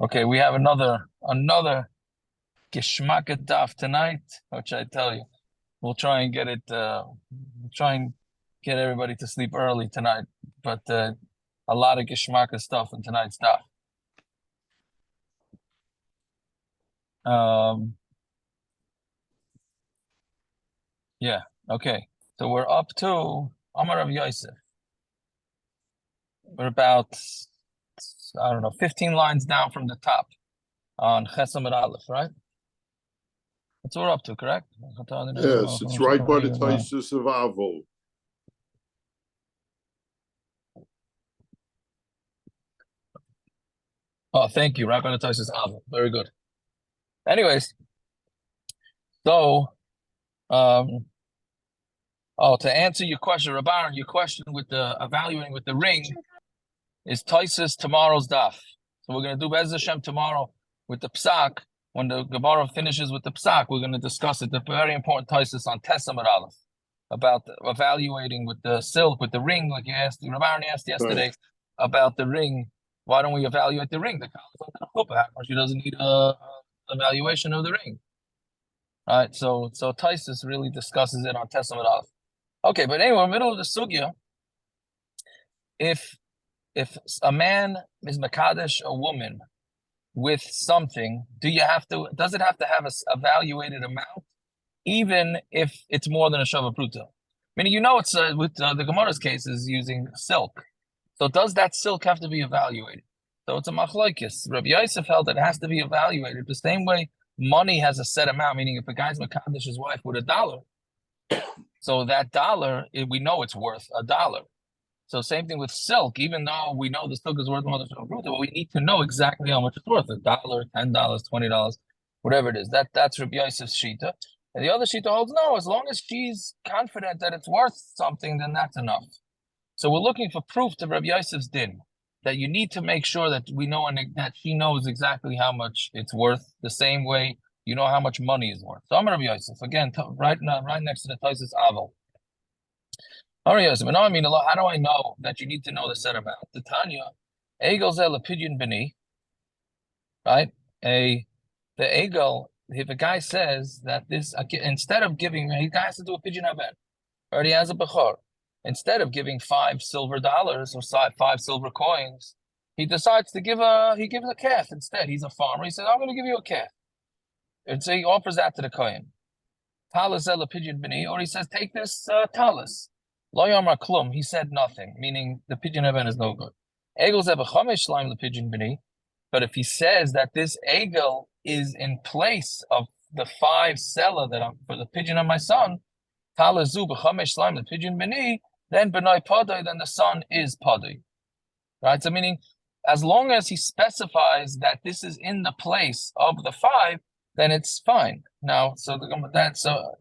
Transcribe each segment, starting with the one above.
Okay, we have another Geschmack Daf tonight, which I tell you, we'll try and get it. We'll try and get everybody to sleep early tonight. But a lot of Geschmack stuff in tonight's Daf. Yeah. Okay. So we're up to Amar Rav Yosef. We're about, I don't know, 15 lines down from the top on Chesam and Aleph, right? That's what we're up to, correct? Yes, it's right by the Taisus of Avol. Oh, thank you. Right by the Taisus Avol. Very good. Anyways, so, to answer your question, Rabban, your question with the evaluating with the ring is Taisus tomorrow's Daf. So we're going to do Bez Hashem tomorrow with the Psak. When the Gemara finishes with the Psak, we're going to discuss it. The very important Taisus on Tesam and Aleph about evaluating with the silk, with the ring, like you asked, Rabban asked yesterday about the ring. Why don't we evaluate the ring? The she doesn't need a evaluation of the ring. All right, so Taisus really discusses it on Tesam and Aleph. Okay, but anyway, in the middle of the sugya, if a man is makadesh a woman with something, does it have to have a evaluated amount, even if it's more than a shava pruta? Meaning, it's with the Gemara's case is using silk. So does that silk have to be evaluated? So it's a machlokes. Rabbi Yosef held that it has to be evaluated the same way money has a set amount. Meaning, if a guy's makadesh his wife with $1, so that dollar, we know it's worth $1. So same thing with silk. Even though we know the silk is worth more than shava pruta, but we need to know exactly how much it's worth: $1, $10, $20, whatever it is. That's Rabbi Yosef's shita. And the other shita holds no. As long as she's confident that it's worth something, then that's enough. So we're looking for proof to Rabbi Yosef's din, that you need to make sure that we know and that she knows exactly how much it's worth, the same way you know how much money is worth. So I'm Rabbi Yosef again, right next to the Taisus Avol. All right, Yosef. No, I mean, how do I know that you need to know the set amount? The Tanya, Egel zel pidyon b'ni, right? The Egel, if a guy says that this, instead of giving, he has to do a pidyon haben, or he has a bechor. Instead of giving $5 silver or 5 silver coins, he decides to gives a calf instead. He's a farmer. He says, I'm going to give you a calf. And so he offers that to the kohen. Talis zel pidyon b'ni, or he says, take this talis. Lo yomar klum, he said nothing, meaning the pidyon haben is no good. Egel zeh b'chamesh shleim lepidyon b'ni, but if he says that this egel is in place of the 5 seller that I'm for the pidyon of my son, talazu b'chamesh shleim lepidyon b'ni, then b'nai padai, then the son is padai. Right? So meaning, as long as he specifies that this is in the place of the 5, then it's fine. Now, so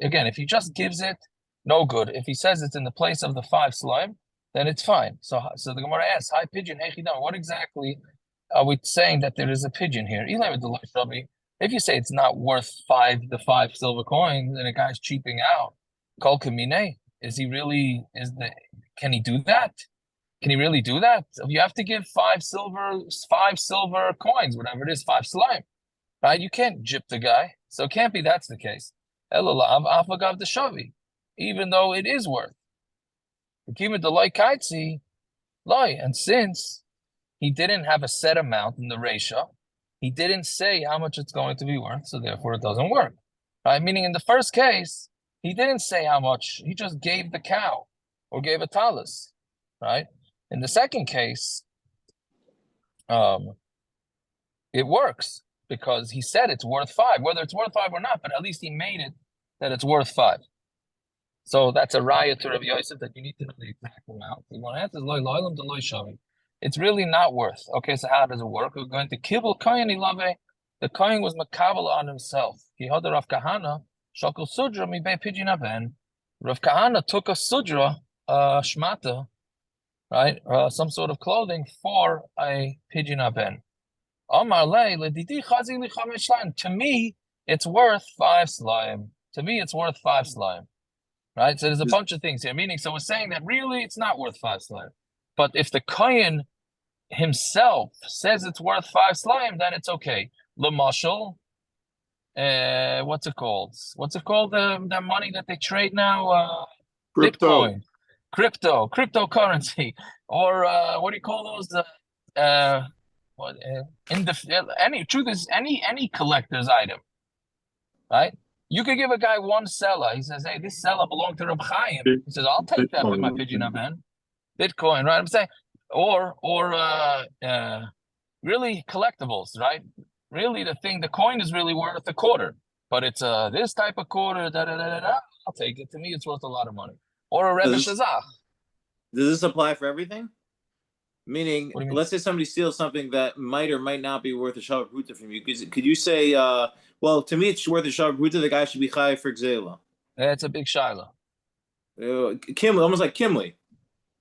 again, if he just gives it, no good. If he says it's in the place of the 5 slime, then it's fine. So the Gemara asks, "Hi pidyon, hechidam." What exactly are we saying that there is a pidyon here? If you say it's not worth the 5 silver coins, and a guy's cheaping out, kol kamine, can he do that? Can he really do that? You have to give 5 silver coins, whatever it is, 5 slime, right? You can't jip the guy, so it can't be that's the case. Elalav afagav deshavi, even though it is worth. And since he didn't have a set amount in the ratio, he didn't say how much it's going to be worth, so therefore it doesn't work. Right? Meaning in the first case, he didn't say how much, he just gave the cow or gave a talis, right? In the second case, it works because he said it's worth 5, whether it's worth 5 or not, but at least he made it that it's worth 5. So that's a raya to Rabbi Yosef that you need to know the exact amount. The one answer is it's really not worth. Okay, so how does it work? We're going to kibble kohen ilave. The kohen was makabel on himself. He had the Rav Kahana shakol sudra mi be pidyon haben. Rav Kahana took a sudra, shmata, right, some sort of clothing for a pidyon haben. Amar le ledidi chazi li chamesh slime. To me, it's worth 5 slime. To me, it's worth 5 slime. Right? So there's a bunch of things here. Meaning, so we're saying that really it's not worth 5 slime. But if the kohen himself says it's worth 5 slime, then it's okay. Lamashal, what's it called? What's it called? The money that they trade now? Crypto. Bitcoin, cryptocurrency, or what do you call those? What in the any truth is any collector's item, right? You could give a guy one seller. He says, "Hey, this seller belonged to Reb Chaim." He says, "I'll take that with my pidyon aben." Bitcoin, right? I'm saying, or really collectibles, right? Really, the coin is really worth a quarter, but it's this type of quarter. Da da da da da. I'll take it. To me, it's worth a lot of money. Or a Rebbe Shazach. Does this apply for everything? Meaning, What do you mean? let's say somebody steals something that might or might not be worth a shavuot pruta from you. Could you say, well, to me it's worth a shavuot pruta, the guy should be chayav for gzela? It's a big shiloh. Kimli, almost like Kimli.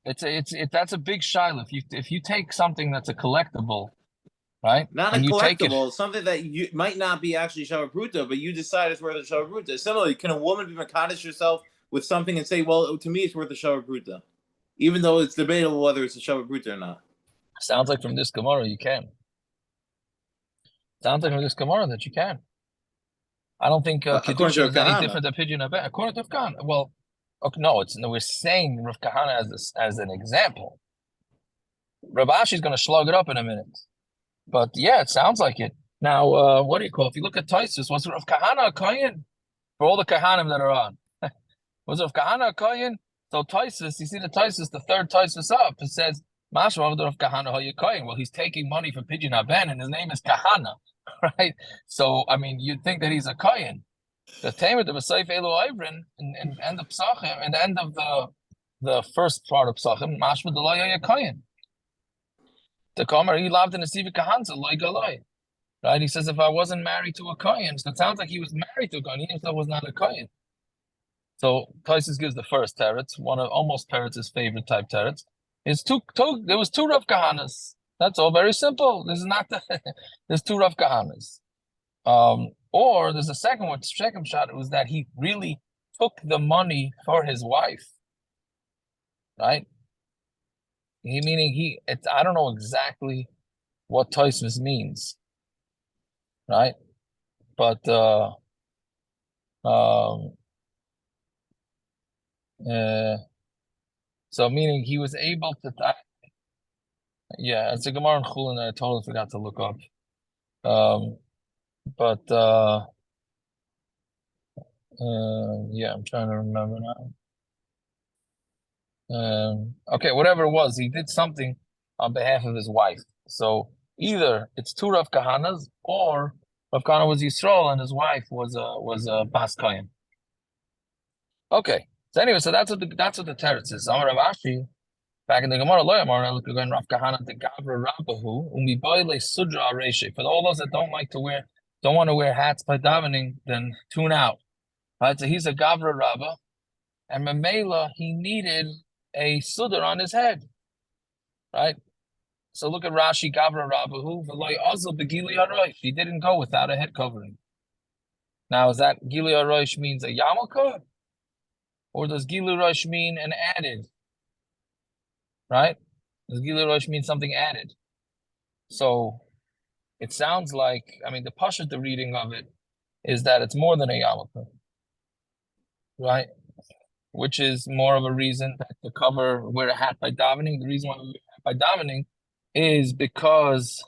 That's a big shiloh. If you take something that's a collectible, right? Not and a you take it, collectible, something that you might not be actually shavuot pruta, but you decide it's worth a shavuot pruta. Similarly, can a woman be mekadosh herself with something and say, well, to me it's worth a shavuot pruta, even though it's debatable whether it's a shavuot pruta or not? Sounds like from this Gemara you can. Sounds like from this Gemara that you can. I don't think Kiddushin is any different than pidyon aben. According to Rav Kahana, well, okay, no, we're saying Rav Kahana as an example. Rav Ashi's going to slug it up in a minute, but yeah, it sounds like it. Now, what do you call? If you look at Taisus, was Rav Kahana a kohen? For all the Kahanim that are on, was Rav Kahana a kohen? So Taisus, you see the Taisus, the third Taisus up, it says, Mashma Rav Kahana Hayakoyin. Well, he's taking money from pidyon aben, and his name is Kahana, right? So, I mean, you'd think that he's a kohen. The Tamer, the B'Seif Elu Ivrin, and end of Psachim, and the end of the first part of Psachim, Mashma Deloy Hayakoyin. The Kamer, he loved in the Siva Kahanza, like Galoi. Right? He says, if I wasn't married to a kohen, so it sounds like he was married to a kohen, he himself was not a kohen. So Taisus gives the first teretz, one of almost Peretz's favorite type teretz. There was two Rav Kahanas. That's all, very simple. This is not there's two Rav Kahanas. Or there's a second one, second shot, it was that he really took the money for his wife. Right? I don't know exactly what Taisus means. Right? But so meaning he was able to yeah, it's a Gemara in Chulin that I totally forgot to look up. But yeah, I'm trying to remember now. Okay, whatever it was, he did something on behalf of his wife. So either it's two Rav Kahanas, or Rav Kahana was Yisrael and his wife was a Bas Kohen. Okay. So anyway, so that's what the teretz is. Amar Rav Ashi, back in the Gemara, Lo Yamar, look again, Rav Kahana the Gavra Rabbahu, Umiboyle Sudra Areshe. For all those that don't want to wear hats by davening, then tune out. Right? So he's a Gavra Rabba, and Memela, he needed a Sudra on his head. Right? So look at Rashi, Gavra Rabbahu, V'loy Ozel Begili Arosh. He didn't go without a head covering. Now, is that Gili Arosh means a yarmulke? Or does Gilu Rosh mean an added? Right? Does Gilu Rosh mean something added? So it sounds like, I mean, the Pashut, the reading of it, is that it's more than a yarmulke. Right? Which is more of a reason that wear a hat by davening. The reason why we wear a hat by davening is because,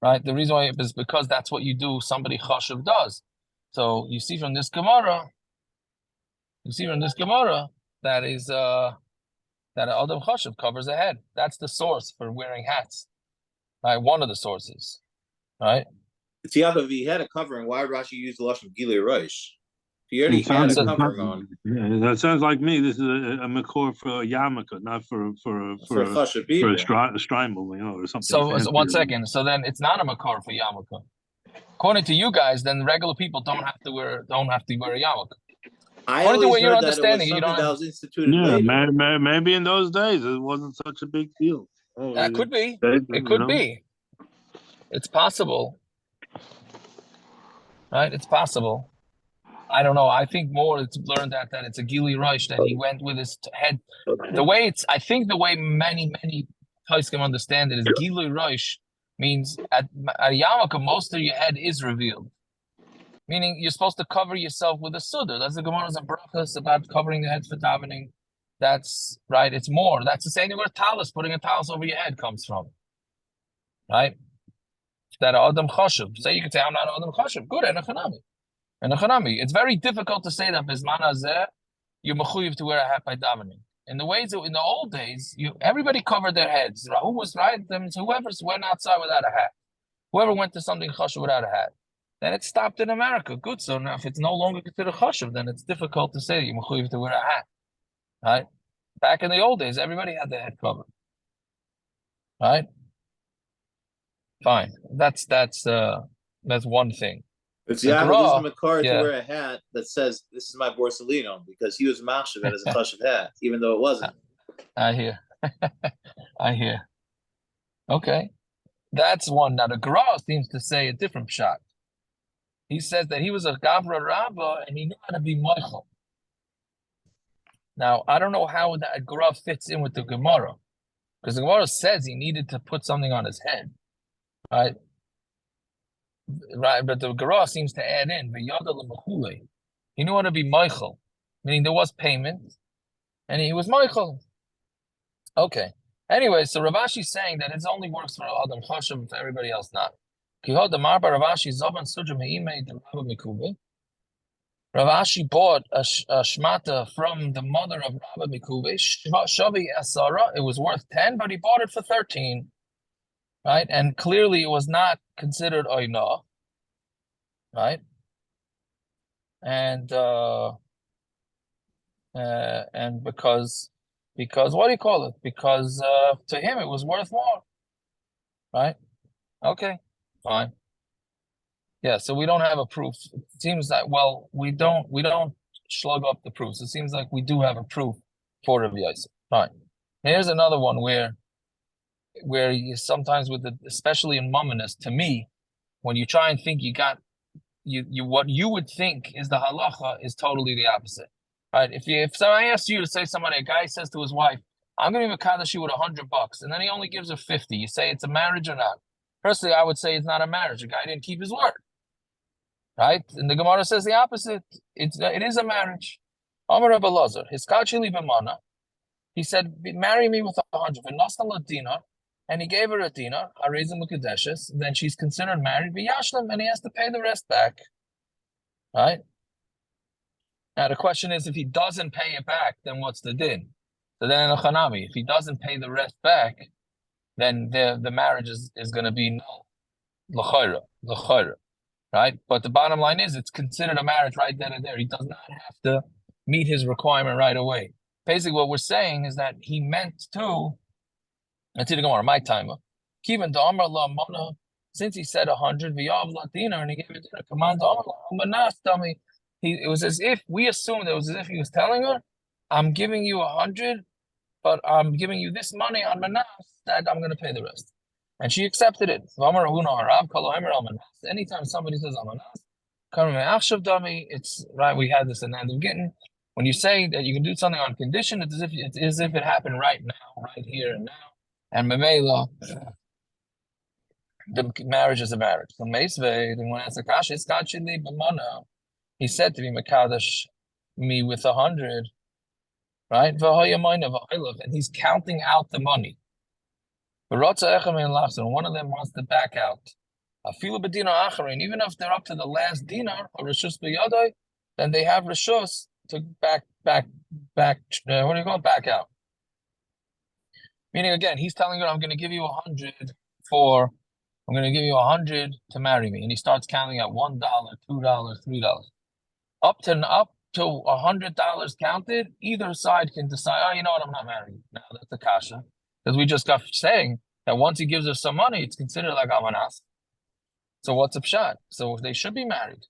right? The reason why is because that's what you do, somebody chashuv does. So you see from this Gemara, that is that an Adam Chashav covers a head. That's the source for wearing hats. Right? One of the sources. Right? If he had a covering, why Rashi use the lashon Gilei Rosh? He already had a covering on. Yeah, that sounds like me. This is a makor for a yarmulke, not for a strimel, or something. So 1 second. So then it's not a makor for yarmulke. According to you guys, then regular people don't have to wear a yarmulke. According to what you're understanding, you don't. That was instituted later. Maybe in those days it wasn't such a big deal. That could be. It could be. It's possible. Right? It's possible. I don't know. I think more it's learned that it's a Gili Rosh, that he went with his head. I think the way many Taiskim understand it is Gilui Rosh means at Yarmulke most of your head is revealed. Meaning you're supposed to cover yourself with a sudder. That's the Gemara's brachas about covering the head for davening. That's right. It's more. That's the same where talis, putting a talis over your head comes from. Right? That Adam Choshev. So you could say, I'm not Adam Choshev. Good, and a Chanami. It's very difficult to say that Bisman Hazeh, you're mechuyev to wear a hat by davening. In the old days, everybody covered their heads. Who was right? Whoever went outside without a hat. Whoever went to something chashuv without a hat. Then it stopped in America. Good. So now if it's no longer considered chashuv, then it's difficult to say that you're mechuyev to wear a hat. Right? Back in the old days, everybody had their head covered. Right? Fine. That's one thing. It's Yaakov using Makar yeah. to wear a hat that says, "This is my Borsalino," because he was machshav it as a chashuv hat, even though it wasn't. I hear. I hear. Okay. That's one. Now the Gra seems to say a different shot. He says that he was a Gavra Rabbah and he knew how to be Moichel. Now, I don't know how that Gra fits in with the Gemara. Because the Gemara says he needed to put something on his head. Right? Right, but the Gra seems to add in he knew how to be Moichel, meaning there was payment, and he was Moichel. Okay. Anyway, so Rav Ashi's saying that it only works for Adam Choshev, for everybody else not. Rav Ashi bought a shmata from the mother of Rabbi Mikube. Shavi Asara, it was worth 10, but he bought it for 13. Right? And clearly it was not considered oina. Right? And because what do you call it? Because to him it was worth more. Right? Okay, fine. Yeah, so we don't have a proof. It seems that we don't slug up the proofs. It seems like we do have a proof for Rabbi Yosef. Fine. Here's another one where you sometimes especially in Mumminess, to me, when you try and think you what you would think is the halacha is totally the opposite. Right? If someone asks you to say a guy says to his wife, I'm gonna be makadosh you with $100, and then he only gives her 50, you say it's a marriage or not? Personally, I would say it's not a marriage. The guy didn't keep his word. Right? And the Gemara says the opposite. It is a marriage. Amar Rabbi Lazar, hiskachili b'mana. He said, marry me with 100. V'nasna dinar, and he gave her a dinar. Harizim l'kedeshes. Then she's considered married. V'yashlam, and he has to pay the rest back. Right? Now the question is, if he doesn't pay it back, then what's the din? So then in a chanami, if he doesn't pay the rest back, then the marriage is going to be null. L'chayra. Right? But the bottom line is it's considered a marriage right then and there. He does not have to meet his requirement right away. Basically, what we're saying is that he meant to, let's see the Gemara, my timer. Kivan Amar La Mana, since he said 100, V'yav Latina, and he gave it to the command Amar La Manas, tell me. It was as if we assumed it was as if he was telling her, I'm giving you 100, but I'm giving you this money on Manas that I'm going to pay the rest. And she accepted it. Anytime somebody says Amanas, it's right. We had this in the end of Gittin. When you say that you can do something on condition, it's as if it happened right now, right here and now. And Memela, the marriage is a marriage. So Meisve, the one asks Akash, it's Kachili Bamana. He said to be Makadash me with 100, right? And he's counting out the money. And one of them wants to back out. Even if they're up to the last dinar or rishus b'yadai, then they have rishus to back. What do you call it? Back out. Meaning again, he's telling her, I'm going to give you 100 I'm going to give you 100 to marry me, and he starts counting out $1, $2, $3, up to $100 counted. Either side can decide, oh, you know what? I'm not marrying. No, that's the kasha. Because we just got saying that once he gives her some money, it's considered like amanas. So what's a pshat? So they should be married.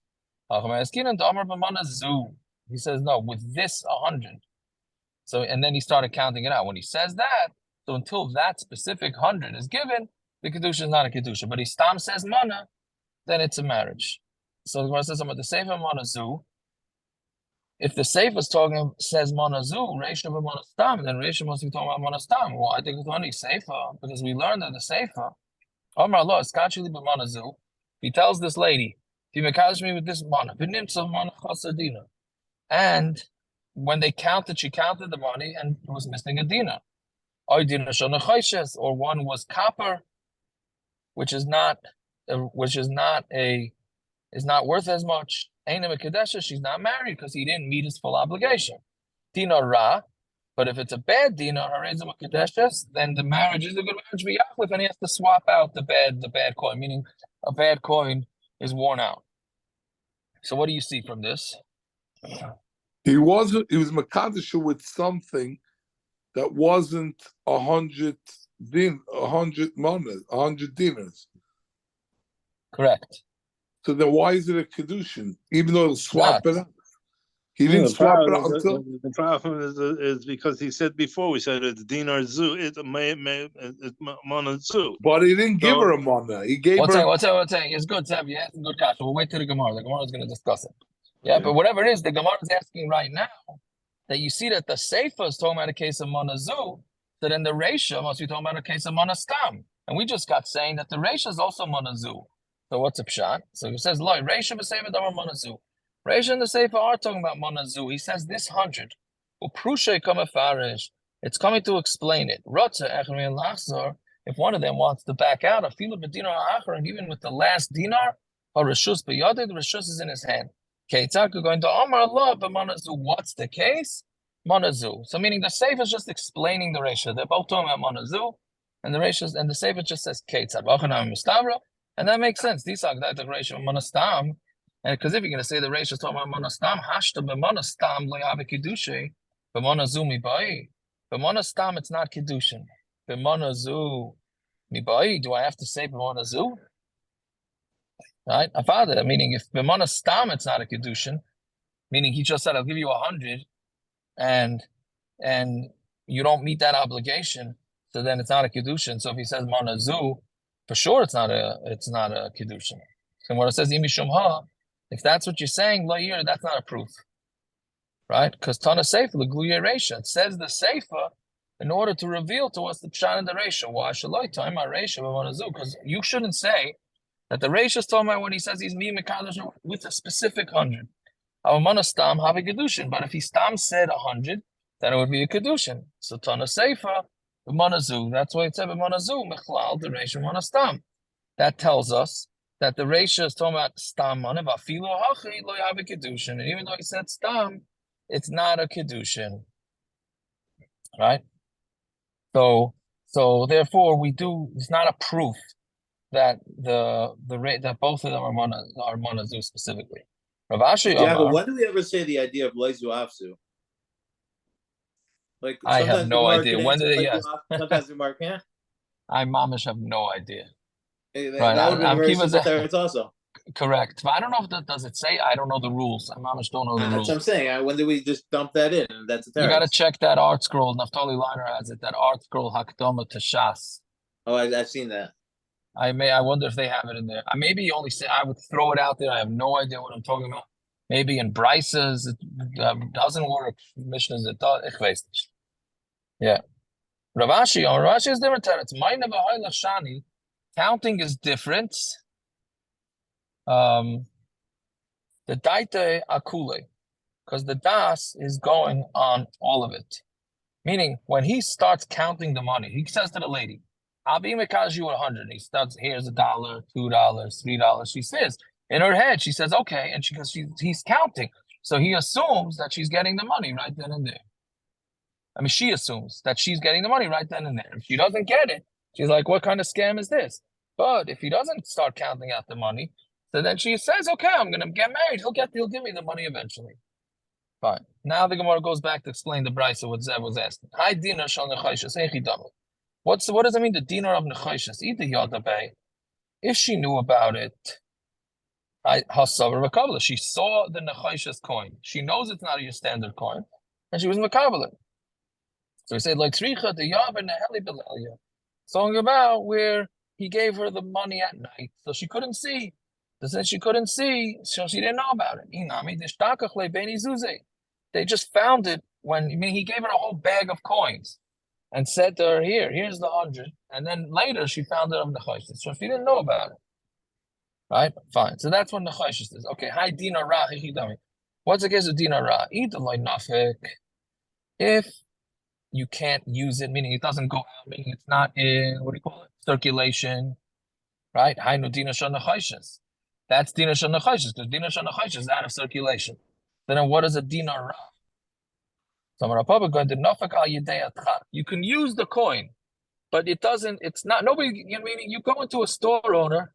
He says, no, with this 100. So, and then he started counting it out. When he says that, so until that specific 100 is given, the kedusha is not a kedusha. But he stam says mana, then it's a marriage. So the Gemara says, I'm at the sefer mana zu. if the Sefer says monazu, Reisha b'monastam, then Reisha must be talking about monastam. Well, I think it's only Sefer because we learned that the Sefer, Omar Allah, skachili b'monazu. He tells this lady, "If you mekadosh me with this mana, v'nimtza mana chasadina," and when they counted, she counted the money and it was missing a dinar. Or one was copper, which is not worth as much. She's not married because he didn't meet his full obligation. Dinar ra, but if it's a bad dinar, then the marriage is a good marriage, and he has to swap out the bad coin, meaning a bad coin is worn out. So what do you see from this? He was Makadisha with something that wasn't 100 dinars. Correct. So then why is it a Kedushin? Even though he'll swap it out. He didn't swap it out until... The problem is because he said before, we said it's dinar zu, it's mana zu. But he didn't give her a mana. He gave her... What's saying? It's good, Seb. Yeah, it's a good catch. We'll wait till the Gemara. The Gemara is going to discuss it. Yeah, but whatever it is, the Gemara is asking right now that you see that the Sefer is talking about a case of mana zu, so then the Reisha must be talking about a case of mana stam. And we just got saying that the Reisha is also mana zu. So what's a pshat? So he says, "Loi Reisha b'Sefer davar mana zu." Reisha and the Sefer are talking about mana zu. He says this 100. Uprushay kamefarish. It's coming to explain it. Rotza echrin lachzor. If one of them wants to back out, a fila b'dinar achar, and even with the last dinar, or reshus b'yadid, the reshus is in his hand. Keitzak going to Omar Allah, but mana zu. What's the case? Mana zu. So meaning the Sefer is just explaining the Reisha. They're both talking about mana zu, and the Reisha and the Sefer just says Keitzak. And that makes sense. These are the Reisha of monastam. And because if you're going to say the Reisha is talking about monastam, hashta b'monastam lo yabe kiddushin, b'monazu mibai. B'monastam, it's not kiddushin. B'monazu mibai. Do I have to say b'monazu? Right? Afada, meaning if b'monastam, it's not a kiddushin, meaning he just said, I'll give you 100, and you don't meet that obligation, so then it's not a kiddushin. So if he says monazu, for sure it's not a kiddushin. So when it says imishum ha, if that's what you're saying, la'ir, that's not a proof, right? Because Tana Sefer l'gluya reisha, it says the Sefer in order to reveal to us the pshat and the reisha. Why shaloi time reisha b'monazu? Because you shouldn't say that the reisha is talking about when he says he's mi mekadosh with a specific 100. Our monastam have a kedushin, but if he stam said 100, then it would be a kedushin. So Tana Sefer b'monazu. That's why it said b'monazu mechlal the reisha monastam. That tells us that the Reisha is talking about stam money, but filo hachi lo have a kedushin, and even though he said stam, it's not a kedushin, right? So therefore, it's not a proof that that both of them are monazu specifically. Rav Ashi But when do we ever say the idea of leizu afsu? Like I have no idea. When did they? Yes. Sometimes the Gemara can't. I mamish have no idea. Right, that would be very simple teretz also. Correct, but I don't know if that does it say. I don't know the rules. I mamish don't know the rules. That's what I'm saying. When do we just dump that in? That's a teretz. You got to check that art scroll. Naftali Liner has it. That art scroll Hakdama to Shas. Oh, I've seen that. I wonder if they have it in there. I maybe only say I would throw it out there. I have no idea what I'm talking about. Maybe in Bryce's it doesn't work. Mishnahs it does. Yeah. Rav Ashi is different. It's shani. Counting is different. The daite akule, because the das is going on all of it. Meaning, when he starts counting the money, he says to the lady, "I'll be mekadosh you 100." He starts, here's $1, $2, $3. She says in her head, she says, "Okay," and he's counting, so he assumes that she's getting the money right then and there. I mean, she assumes that she's getting the money right then and there. If she doesn't get it, she's like, "What kind of scam is this?" But if he doesn't start counting out the money, so then she says, "Okay, I'm gonna get married. He'll give me the money eventually." Fine. Now the Gemara goes back to explain the brisa what Zev was asking. Hi dinar shal nechayshas echidami. What does it mean? The dinar of nechayshas. Either yadabe. If she knew about it, hasavar makabla. She saw the nechayshas coin. She knows it's not your standard coin, and she was makabla. So he said like tzricha the yav and neheli belalia. Talking about where he gave her the money at night, so she couldn't see. So since she couldn't see, so she didn't know about it. They just found it he gave her a whole bag of coins and said to her, here's the 100. And then later she found it of Nechoshes. So she didn't know about it. Right? Fine. So that's what Nechoshes is. Okay, hi Dina Ra, what's the case of Dina Ra? If you can't use it, meaning it doesn't go out, meaning it's not in, what do you call it? Circulation. Right? Hi no Dina Shon Nechoshes. That's Dina Shon Nechoshes, because Dina Shon Nechoshes is out of circulation. Then what is a Dina Ra? You can use the coin, but it's not, nobody, meaning you go into a store owner,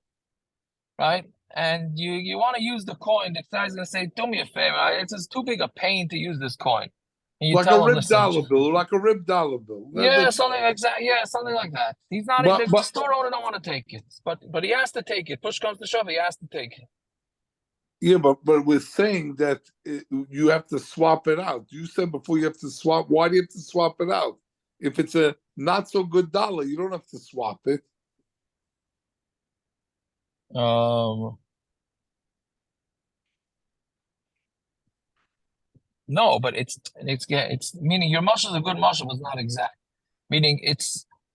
right? And you want to use the coin, the guy's going to say, do me a favor, it's just too big a pain to use this coin. And you Like tell a him, ripped listen, dollar bill, like a ripped dollar bill. yeah, something like that. Yeah, something like that. He's not, the store owner don't want to take it, but he has to take it. Push comes to shove, he has to take it. Yeah, but we're saying that you have to swap it out. You said before you have to swap. Why do you have to swap it out? If it's a not so good dollar, you don't have to swap it. No, but it's meaning your muscle, a good muscle, was not exact. Meaning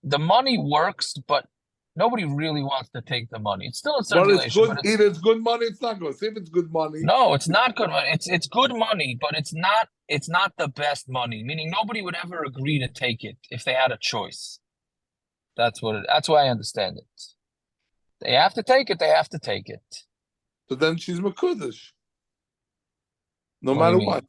the money works, but nobody really wants to take the money. It's still in But it's circulation. good. Either it's good money, it's not good. See if it's good money. No, it's not good money. It's good money, but it's not the best money. Meaning nobody would ever agree to take it if they had a choice. That's why I understand it. They have to take it. They have to take it. So then she's Mekudesh. No What do you matter mean? what.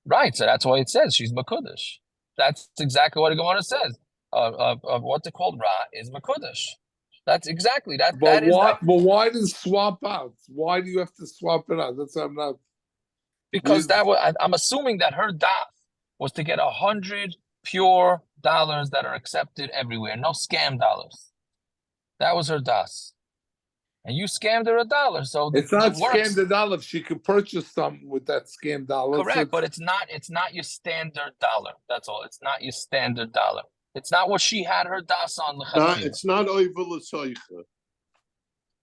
Right. So that's why it says she's Mekudesh. That's exactly what the Gemara says. Of what's it called? Ra is Mekudesh. That's exactly that. But why does swap out? Why do you have to swap it out? That's what I'm not. Because I'm assuming that her daf was to get 100 pure dollars that are accepted everywhere, no scam dollars. That was her das. And you scammed her $1, so It's not works. scam the dollar. If she could purchase something with that scam dollar. Correct, but it's not your standard dollar. That's all. It's not your standard dollar. It's not what she had her das on. It's not over l'soicha.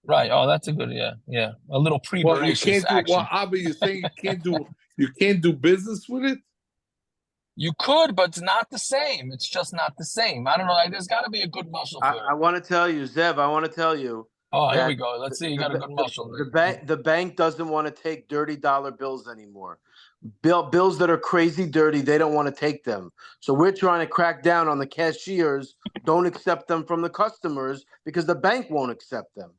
Right. Oh, that's a good, yeah. A little pre-voracious action. Abba, you're saying you can't do business with it? You could, but it's not the same. It's just not the same. I don't know. Like, there's got to be a good muscle for it. I want to tell you, Zev. I want to tell you. Oh, here we go. Let's see. You got a good muscle. The bank doesn't want to take dirty dollar bills anymore. Bills that are crazy dirty, they don't want to take them. So we're trying to crack down on the cashiers. Don't accept them from the customers because the bank won't accept them.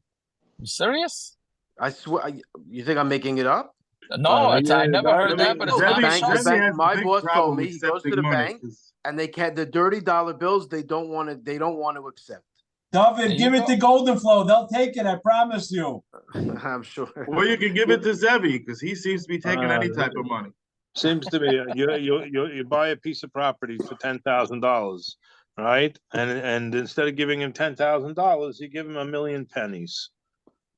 You serious? I swear. You think I'm making it up? No, I never heard that, but it's not bank, my boss told me he goes to the bank and they can't. The dirty dollar bills they don't want to accept. David, give it to Golden Flow. They'll take it. I promise you. I'm sure. Or you can give it to Zevi because he seems to be taking any type of money. Seems to be you buy a piece of property for $10,000, right? And instead of giving him $10,000, you give him 1,000,000 pennies.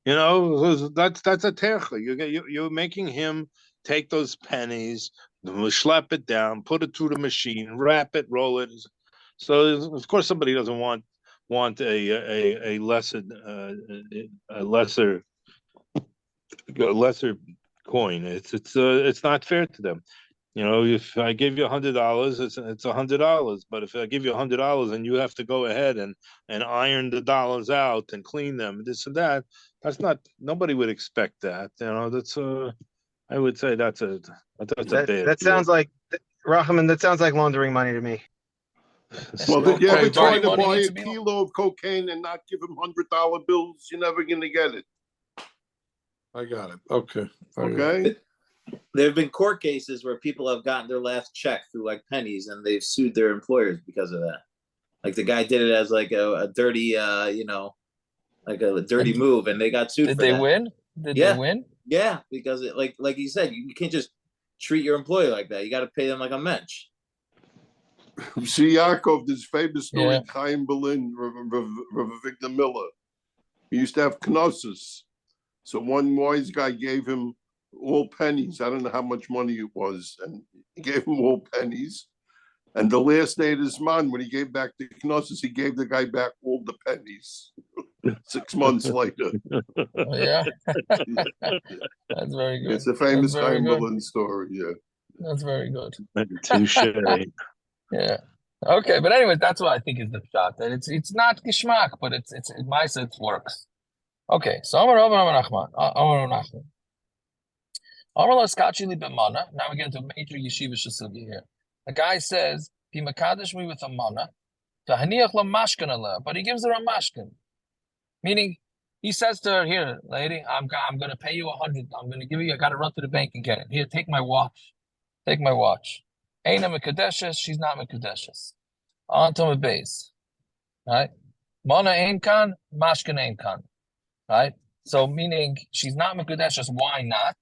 You know, that's a tercha. You're making him take those pennies, schlep it down, put it through the machine, wrap it, roll it. So of course somebody doesn't want a lesser coin. It's not fair to them. You know, if I give you $100, it's $100. But if I give you $100 and you have to go ahead and iron the dollars out and clean them, this and that, nobody would expect that. You know, that's I would say that's a bad. That sounds like Rahman. That sounds like laundering money to me. Well, did you ever try to money buy needs a to be- kilo of cocaine and not give him $100 bills? You're never going to get it. I got it. Okay. Okay. There have been court cases where people have gotten their last check through like pennies, and they've sued their employers because of that. Like the guy did it as like a dirty, like a dirty move, and they got sued. Did for they that. win? Did Yeah. they win? Yeah, because it, like you said, you can't just treat your employee like that. You got to pay them like a mensch. See, Yaakov, this famous story, Yeah. Chaim Berlin, Rav Victor Miller. He used to have knossos. So one wise guy gave him all pennies. I don't know how much money it was. And he gave him all pennies. And the last day of his man, when he gave back the knossos, he gave the guy back all the pennies. 6 months later. Oh, yeah, that's very good. It's a famous That's very Chaim good. Berlin story. Yeah. That's very good. Touche. Yeah. Okay, but anyways, that's what I think is the shot. That it's not geschmack, but it's my sense works. Okay, so Amar Nachman. Amar Nachman. Amar Laskachili b'mana. Now we get into a major yeshiva shasugi here. The guy says he makadosh me with a mana to haniach la mashkin aleh, but he gives her a mashkin, meaning he says to her, "Here, lady, I'm going to pay you 100. I'm going to give you. I got to run to the bank and get it. Here, take my watch. Take my watch. Ain't a mekadeshes. She's not mekadeshes. On to my base, right? Mana ain't kan, mashkin ain't kan, right? So meaning she's not mekadeshes. Why not?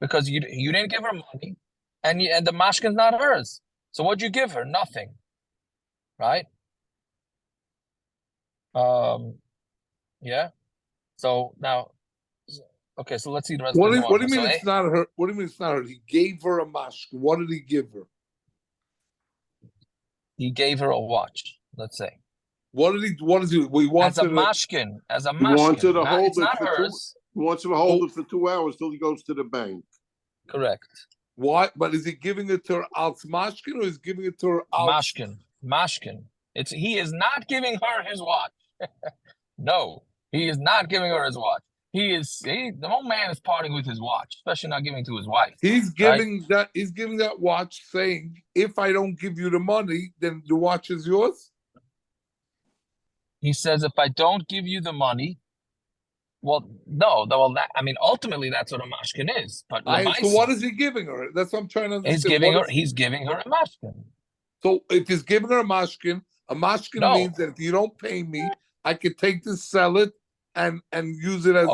Because you didn't give her money, and the mashkin's not hers. So what'd you give her? Nothing, right? Yeah. So now, okay. So let's see the rest What of do, the what do you Gemara. mean it's not her? What do you mean it's not her? He gave her a mashkin. What did he give her? He gave her a watch. Let's say. What did he? What is he? We wanted As a mashkin. He wants her to hold It's it not for hers. He wants her to hold it for 2 hours till he goes to the bank. Correct. Why? But is he giving it to her als mashkin or is he giving it to her als Mashkin. He is not giving her his watch. No, he is not giving her his watch. The old man is parting with his watch, especially not giving to his wife. He's giving that watch, saying, "If I don't give you the money, then the watch is yours." He says, "If I don't give you the money, well, no, ultimately that's what a mashkin is. But So what is he giving her? That's what I'm trying to understand. He's giving her a mashkin. So if he's giving her a mashkin means that if you don't pay me, I could take this, sell it, and use it as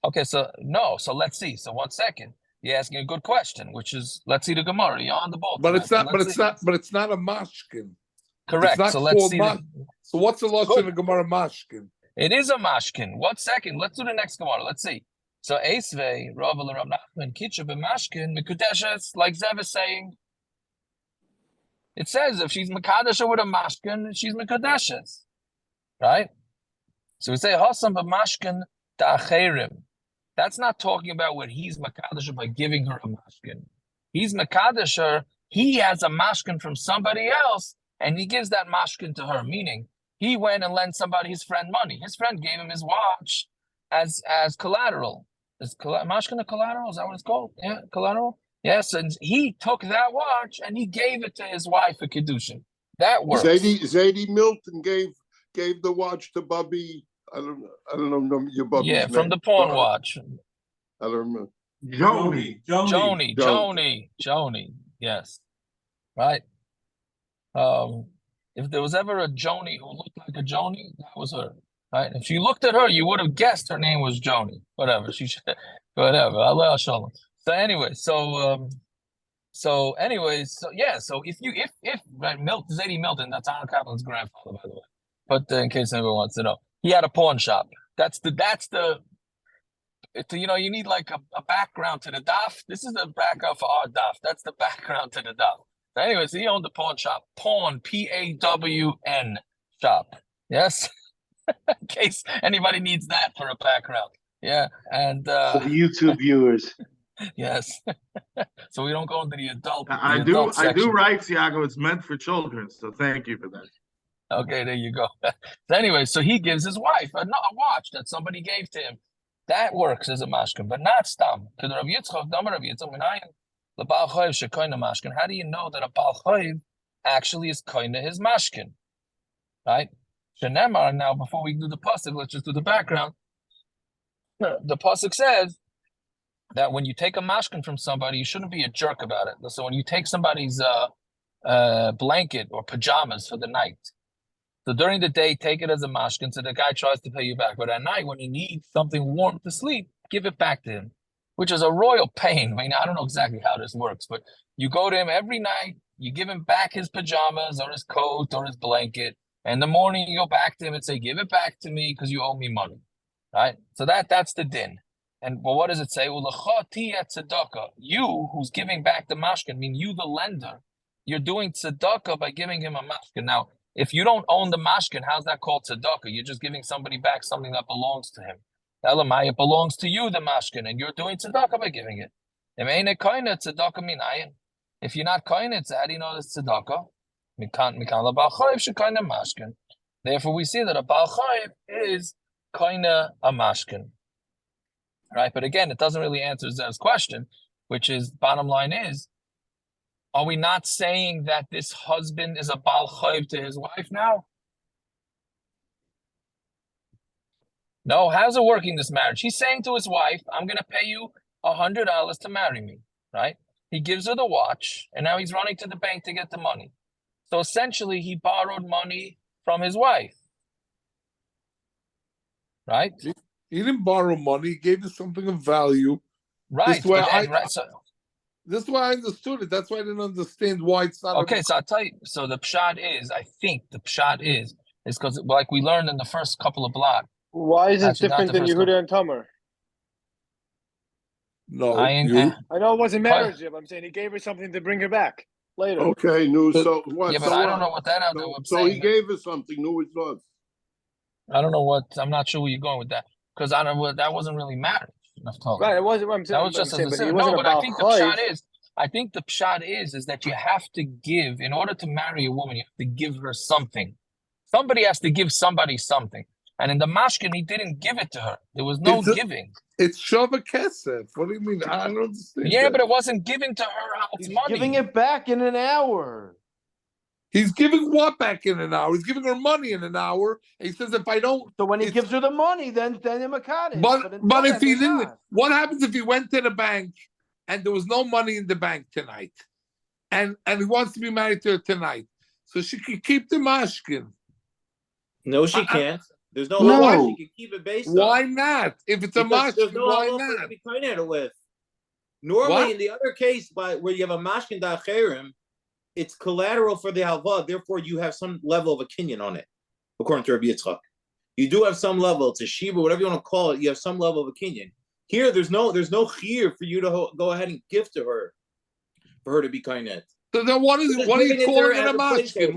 Okay. So no. So let's see. So 1 second. You're asking a good question, which is let's see the Gemara. You're on the ball. But it's not. But it's not a mashkin. Correct. So let's see. So what's the loss in the Gemara mashkin? It is a mashkin. 1 second. Let's do the next Gemara. Let's see. So Eisvei, Rav Nachman, Kitcha b'mashkin, Mikudeshes, like Zev is saying. It says if she's Mikadesha with a mashkin, she's Mikudeshes. Right? So we say Hasam b'mashkin ta'acherim. That's not talking about what he's Mikadesha by giving her a mashkin. He's Mikadesha, he has a mashkin from somebody else, and he gives that mashkin to her, meaning he went and lent his friend money. His friend gave him his watch as collateral. Is mashkin a collateral? Is that what it's called? Yeah, collateral? Yes, and he took that watch and he gave it to his wife for Kiddushin. That works. Zadie Milton gave the watch to Bubby. I don't know your Bubby's name. From the pawn watch. I don't remember. Joni. Yes. Right. If there was ever a Joni who looked like a Joni, that was her. Right? If you looked at her, you would have guessed her name was Joni. Whatever. Whatever. Allah Shalom. So anyway, so if right, Zadie Milton, that's Alan Kaplan's grandfather, by the way. But in case anyone wants to know, he had a pawn shop. You need like a background to the daf. This is the background for our daf. That's the background to the daf. So anyways, he owned the pawn shop. Pawn, P-A-W-N shop. Yes? In case anybody needs that for a background. Yeah. And for the YouTube viewers. Yes. So we don't go into the adult. I do write, Tiago. It's meant for children. So thank you for that. Okay, there you go. So anyway, so he gives his wife a watch that somebody gave to him. That works as a mashkin, but not stam. How do you know that a Baal Chayv actually is koina his mashkin? Right? Shenemar, now before we do the pasuk, let's just do the background. The pasuk says that when you take a mashkin from somebody, you shouldn't be a jerk about it. So when you take somebody's blanket or pajamas for the night, so during the day, take it as a mashkin, so the guy tries to pay you back. But at night, when he needs something warm to sleep, give it back to him, which is a royal pain. I mean, I don't know exactly how this works, but you go to him every night, you give him back his pajamas or his coat or his blanket, and in the morning you go back to him and say, give it back to me because you owe me money, right? So that's the din. And well, what does it say? You who's giving back the mashkin, mean you the lender, you're doing tzedakah by giving him a mashkin. Now, If you don't own the mashkin, how's that called tzedakah? You're just giving somebody back something that belongs to him. Elamai, it belongs to you, the mashkin, and you're doing tzedakah by giving it. If you're not koine, how do you know it's tzedakah? Therefore, we see that a Baal Chayiv is koine a mashkin. Right? But again, it doesn't really answer Zev's question, which is, bottom line is, are we not saying that this husband is a Baal Chayiv to his wife now? No, how's it working, this marriage? He's saying to his wife, I'm going to pay you $100 to marry me, right? He gives her the watch, and now he's running to the bank to get the money. So essentially, he borrowed money from his wife, right? He didn't borrow money. He gave her something of value. Right. This is why I understood it. That's why I didn't understand why it's not. Okay, so I'll tell you. So the pshat is, I think the pshat is because, like we learned in the first couple of blocks. Why is it different than Yehuda and Tamar? No, I know it wasn't marriage, but I'm saying he gave her something to bring her back later. Okay, no, so what? Yeah, but I don't know what that. So he gave her something. No, it's not. I don't know what. I'm not sure where you're going with that because I don't know. That wasn't really marriage. Right, it wasn't. I'm saying, that was just saying, as but a no. But I think the pshat is. I think the pshat is that you have to give in order to marry a woman. You have to give her something. Somebody has to give somebody something. And in the mashkin, he didn't give it to her. There was no giving. It's shava kesef. What do you mean? I don't understand. Yeah, but it wasn't giving to her out money. Giving it back in an hour. He's giving what back in an hour? He's giving her money in an hour. He says, if I don't... So when he gives her the money, then him a kaddish. But if he didn't... What happens if he went to the bank and there was no money in the bank tonight? And he wants to be married to her tonight. So she could keep the mashkin. No, she can't. There's no halach. She can keep it based on. Why not? If it's a mashkin, there's no why halach not? to be koined with. Normally, in the other case, where you have a mashkin da'acherim, it's collateral for the halva. Therefore, you have some level of opinion on it, according to Rabbi Yitzchak. You do have some level. It's a shiva, whatever you want to call it. You have some level of opinion. Here, there's no chiyur for you to go ahead and give to her, for her to be koined. So then what are you calling it a mashkin?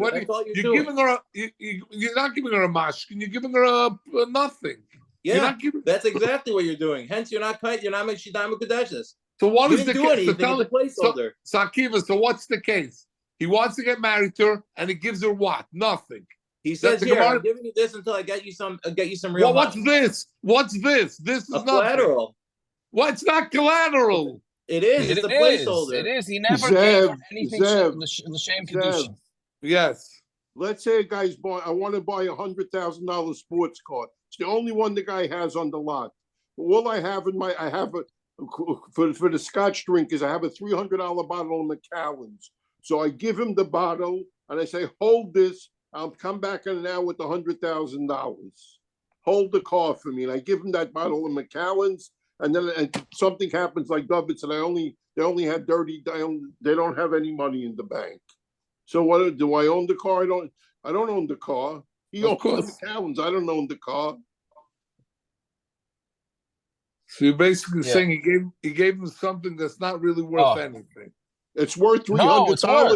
You're giving her you're not giving her a mashkin, you're giving her a nothing. Yeah, that's exactly what you're doing. Hence, you're not making shidam ukadeshes. So what is the case? Anything, the placeholder. So Akiva, so what's the case? He wants to get married to her, and he gives her what? Nothing. He says, "Here, I'm giving you this until I get you some real." Well, what's this? What's this? This is collateral. Well, it's not collateral. It is. It's a placeholder. It is. He never gave her anything. L'shem Kiddushin. Yes. Let's say a guy's I want to buy $100,000 sports car. It's the only one the guy has on the lot. All I have for the Scotch drinkers, I have a $300 bottle of Macallan's. So I give him the bottle and I say, "Hold this. I'll come back in an hour with $100,000. Hold the car for me." And I give him that bottle of Macallan's. And then something happens like David said, they only had they don't have any money in the bank. So what do I own the car? I don't own the car. He owns the Macallans. I don't own the car. So you're basically saying he gave him something that's not really worth anything. It's worth $300.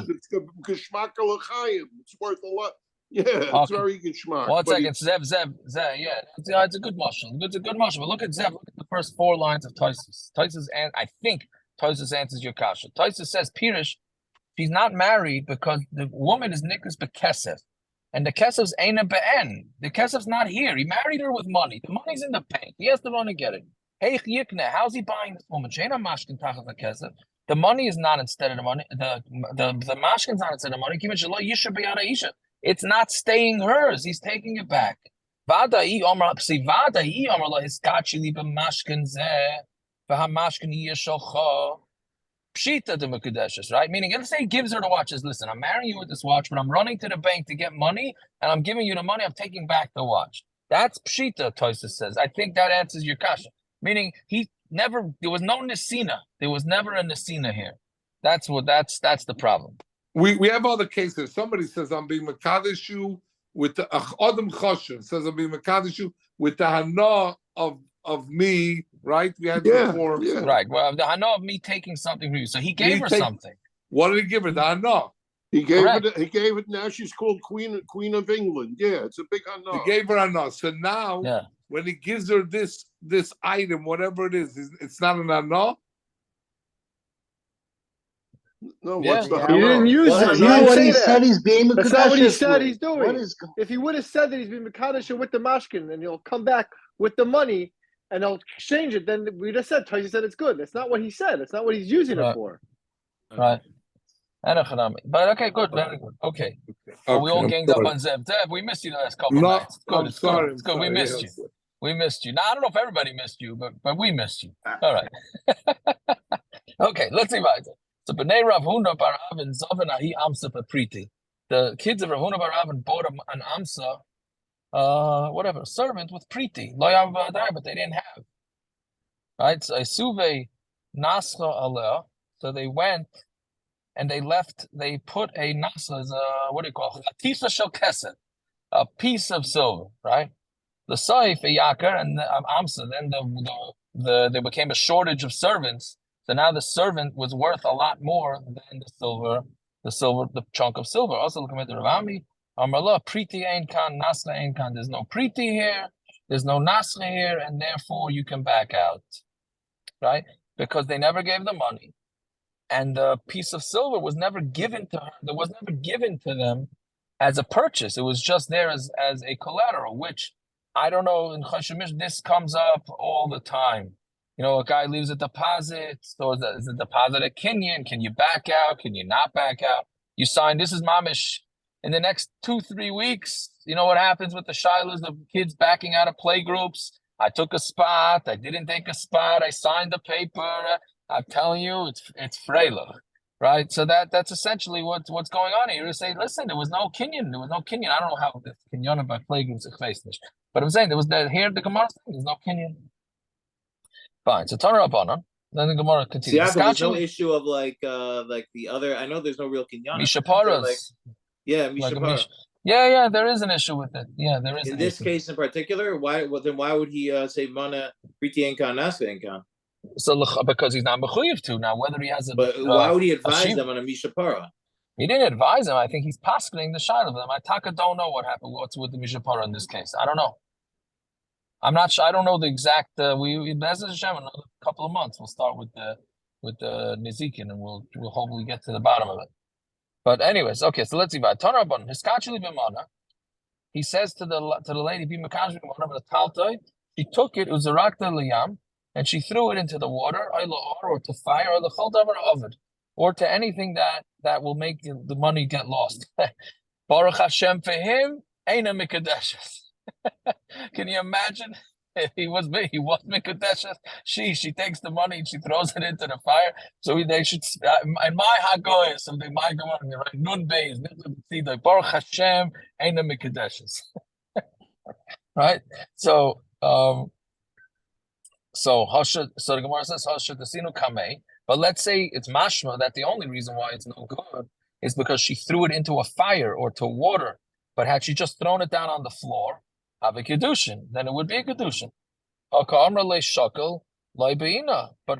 It's geschmack l'chaim. It's worth a lot. Yeah, it's very good schmuck. 1 second, Zev, yeah. It's a good mashal. It's a good mashal. But look at Zev, look at the first 4 lines of Tosfos. Tosfos, and I think Tosfos answers your kasha. Tosfos says, Pirish, she's not married because the woman is nikas bekesef. And the kesef's ain't a be'en. The kesef's not here. He married her with money. The money's in the bank. He has to run and get it. Hey, Yikne, how's he buying this woman? Shena mashkin tachas kesef. The money is not instead of the money. The mashkin's not instead of money. It's not staying hers. He's taking it back. Right? Meaning, let's say he gives her the watches. Listen, I'm marrying you with this watch, but I'm running to the bank to get money, and I'm giving you the money. I'm taking back the watch. That's pshita, Tosfos says. I think that answers your kasha. Meaning, there was no nesina. There was never a nesina here. That's the problem. We have other cases. Somebody says, I'm being Makadish you with the Adam Choshev says, I'm being Makadish you with the Hana of me, right? We had before. Yeah. Right. Well, the Hana of me taking something from you. So he gave her something. What did he give her? The Hana. He gave Correct. it. He gave it. Now she's called Queen of England. Yeah, it's a big He honor. gave her anah. So now, Yeah. when he gives her this item, whatever it is, it's not an anah. No, Yeah. what's the He didn't honor? use Well, it. that's He not didn't what say he that. said he's being That's not what he Mekadeshes said with. he's doing. What is If he would have said that he's been Makadisha with the mashkin and he'll come back with the money and they'll exchange it, then we'd have said, Tyson said it's good. That's not what he said. That's not what he's using it for. Right. But okay, good, very good. Okay. So we all I'm ganged up sorry. on Zeb. Zeb, we missed you the last couple of No, nights. It's good. I'm It's sorry. good. It's good. I'm We sorry. missed you. Yes. We missed you. Now I don't know if everybody missed you, but we missed you. All right. Okay, let's see about it. So B'nai Rav Huna bar Avin Zavan Ahi Amsa Papriti. The kids of Rav Huna bar Avin bought an Amsa, whatever, a servant with Priti. Lo yav ba'adai, but they didn't have. Right? So Isuve Nascha Aleh. So they went and they left, they put a Nascha as a, what do you call it? A Tisa Shel Kesed, a piece of silver, right? The Saif, a Yakar, and the Amsa, then there became a shortage of servants. So now the servant was worth a lot more than the chunk of silver. Also, looking at the Ravami, Amarla, Priti Ein Kan, Nasla Ein Kan. There's no Priti here, there's no Nasla here, and therefore you can back out, right? Because they never gave the money. And the piece of silver was never given to her. It was never given to them as a purchase. It was just there as a collateral, which I don't know, in Chashemish, this comes up all the time. You know, a guy leaves a deposit, so is the deposit a Kenyan? Can you back out? Can you not back out? You sign, this is mamish. In the next 2-3 weeks, you know what happens with the shilas of kids backing out of play groups? I took a spot, I didn't take a spot, I signed the paper. I'm telling you, it's Freilich, right? So that's essentially what's going on here. You say, listen, there was no Kenyan. I don't know how the Kenyan by play groups are faced, but I'm saying there was here the Gemara saying there's no Kenyan. Fine. So turn up on them. Then the Gemara continues. See, there's no issue of like the other. I know there's no real Kenyan. Mishaparas. Like, yeah, Mishapara. Yeah, there is an issue with it. Yeah, there is. In this case in particular, why would he say mana priti enkan nasa enkan? So because he's not mechuyev to now, whether he has a. But why would he advise them on a mishapara? He didn't advise him. I think he's poskening the shot of them. I don't know what happened. What's with the mishapara in this case? I don't know. I'm not sure. I don't know the exact. We Hashem, another couple of months. We'll start with the Nizikin, and we'll hopefully get to the bottom of it. But anyways, okay. So let's see. Tanarabon hiskachuli b'mana. He says to the lady, "Be mekashli b'mana the taltai." She took it. Uzarakta liyam, and she threw it into the water, or to fire, or the choldavar ovid, or to anything that will make the money get lost. Baruch Hashem for him, eina mikadeshes. Can you imagine? He was mikadeshes. She takes the money and she throws it into the fire. So they should in my hagoy something my Gemara right nun beis Baruch Hashem eina mikadeshes. Right? So the Gemara says Hasha Tasinu Kamei. But let's say it's mashma that the only reason why it's no good is because she threw it into a fire or to water. But had she just thrown it down on the floor, have a Kiddushin, then it would be a Kiddushin. But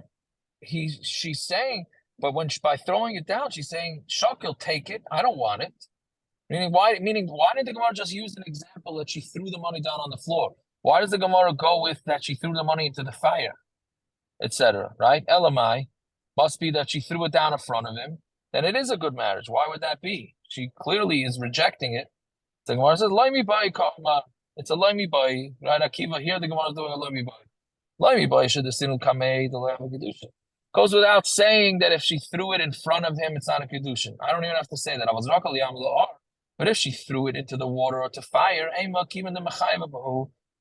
she's saying, but by throwing it down, she's saying, Shakil, take it. I don't want it. Meaning, why did the Gemara just use an example that she threw the money down on the floor? Why does the Gemara go with that she threw the money into the fire, etc.? Right? Elamai must be that she threw it down in front of him. Then it is a good marriage. Why would that be? She clearly is rejecting it. The Gemara says, "Laimi bai karma." It's a laimi bai, right? Akiva here, the Gemara is doing a laimi bai. Laimi bai should the sinu kamei the lamb kedushin. Goes without saying that if she threw it in front of him, it's not a kedushin. I don't even have to say that. I was rakal yam la'ar. But if she threw it into the water or to fire,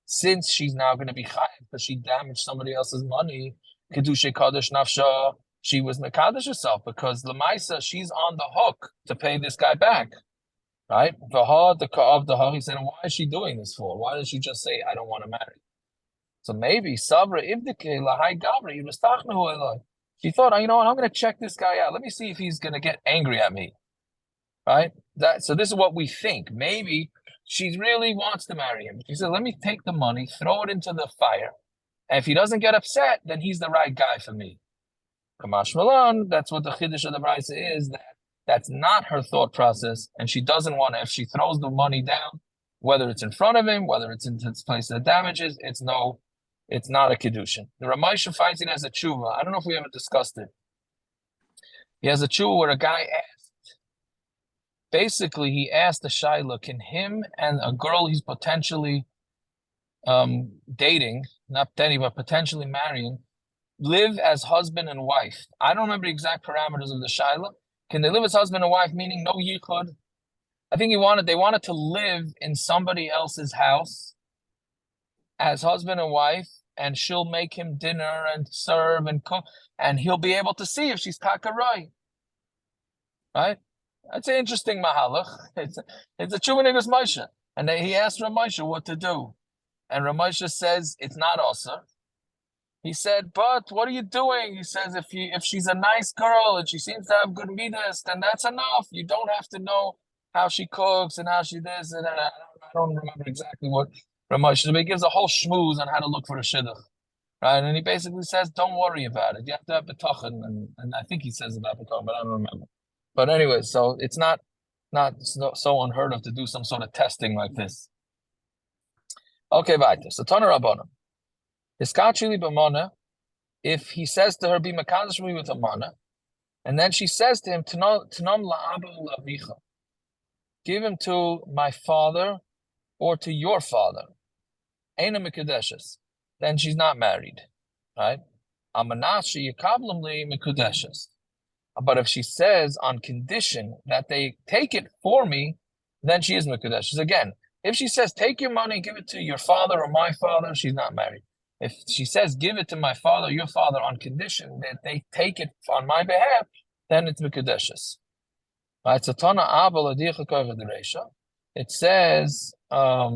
since she's now going to be chayiv because she damaged somebody else's money, kedushay kadosh nafsha, she was mekadosh herself because lemaisa she's on the hook to pay this guy back, right? He said, why is she doing this for? Why did she just say, I don't want to marry? So maybe Savra Ibdike Lahai Gabri Mustachnahu. She thought, you know what, I'm going to check this guy out. Let me see if he's going to get angry at me. Right? So this is what we think. Maybe she really wants to marry him. She said, let me take the money, throw it into the fire. And if he doesn't get upset, then he's the right guy for me. Kamash Malan, that's what the Chiddush of the Brisa is, that That's not her thought process, and she doesn't want to. If she throws the money down, whether it's in front of him, whether it's in its place that damages, it's not a Kiddushin. The Ramesha finds it as a tshuva. I don't know if we ever discussed it. He has a tshuva where a guy asked, basically he asked the Shaila, can him and a girl he's potentially dating, not dating, but potentially marrying, live as husband and wife? I don't remember the exact parameters of the Shaila. Can they live as husband and wife, meaning no yichud? I think they wanted to live in somebody else's house as husband and wife, and she'll make him dinner and serve and cook, and he'll be able to see if she's takarai. Right? That's an interesting mahalach. It's a tshuva niggas Moshe. And he asked Ramosha what to do. And Ramosha says, it's not also. He said, but what are you doing? He says, if she's a nice girl and she seems to have good midas, then that's enough. You don't have to know how she cooks and how she this and that. I don't remember exactly what Ramosha, but he gives a whole schmooze on how to look for a shidduch. Right? And he basically says, don't worry about it. You have to have betachin. And I think he says about betachin, but I don't remember. But anyway, so it's not so unheard of to do some sort of testing like this. Okay, weiter. So Tana Rabbanim. Hiskachili b'mona, if he says to her, be mekadosh me with a mana, and then she says to him, Tanam la'aba u'lavicha, give him to my father or to your father, Eina mekudeshes, then she's not married, right? Amanashi yikablam li mekudeshes. But if she says on condition that they take it for me, then she is mekudeshes. Again, if she says, take your money, give it to your father or my father, she's not married. If she says, give it to my father, your father, on condition that they take it on my behalf, then it's Mekudeshes. Right? So Tana Abba Ladicha Koyva the Reisha. It says, okay,